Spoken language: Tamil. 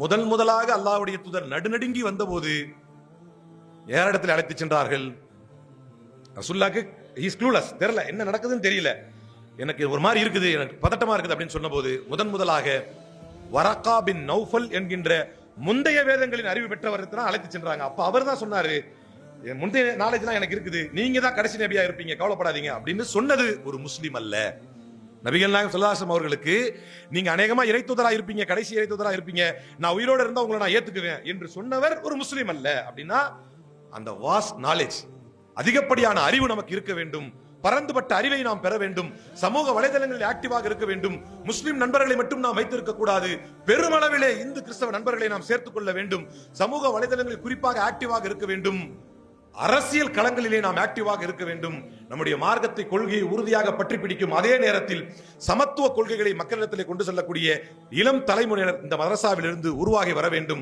முதலாக அல்லாஹ்வுடைய தூதர் நடுநடுங்கி வந்தபோது யாரிடத்தில் அழைத்து சென்றார்கள்? ரசூலுல்லாஹ்க்கு ஹீஸ் க்ளூலெஸ், தெரியல என்ன நடக்குதுன்னு தெரியல, எனக்கு ஒரு மாதிரி இருக்குது, எனக்கு பதட்டமா இருக்குது அப்படின்னு சொன்னபோது முதலாக வரகா பின் நௌஃபல் என்கின்ற முந்தைய வேதங்களின் அறிவு பெற்றவர் தான் அழைத்து சென்றாங்க. அப்ப அவர் தான் சொன்னாரு, முந்தைய நாலேஜ்லாம் எனக்கு இருக்குது, நீங்க தான் கடைசி நபியா இருப்பீங்க, கவலைப்படாதீங்க அப்படின்னு சொன்னது ஒரு முஸ்லிம் அல்ல. நபிகள் நாயகம் ஸல்லல்லாஹு அலைஹி வஸல்லம் அவர்களுக்கு நீங்க அநேகமா இறைத்தூதரா இருப்பீங்க, கடைசி இறைத்தூதரா இருப்பீங்க, நான் உயிரோட இருந்தா உங்களை நான் ஏத்துக்குவேன் என்று சொன்னவர் ஒரு முஸ்லிம் அல்ல. அப்படின்னா அந்த வாஸ்ட் நாலேஜ், அதிகப்படியான அறிவு நமக்கு இருக்க வேண்டும், பரந்துபட்ட அறிவை நாம் பெற வேண்டும், சமூக வலைதளங்களில் ஆக்டிவாக இருக்க வேண்டும், முஸ்லிம் நண்பர்களை மட்டும் நாம் வைத்திருக்க கூடாது, பெருமளவிலே இந்து கிறிஸ்தவ நண்பர்களை நாம் சேர்த்துக் கொள்ள வேண்டும், சமூக வலைதளங்களில் குறிப்பாக ஆக்டிவாக இருக்க வேண்டும், அரசியல் களங்களிலே நாம் ஆக்டிவாக இருக்க வேண்டும், நம்முடைய மார்க்கத்தை கொள்கையை உறுதியாக பற்றி பிடிக்கும் அதே நேரத்தில் சமத்துவ கொள்கைகளை மக்களிடத்திலே கொண்டு செல்லக்கூடிய இளம் தலைமுறையினர் இந்த மதரசாவில் இருந்து உருவாகி வர வேண்டும்.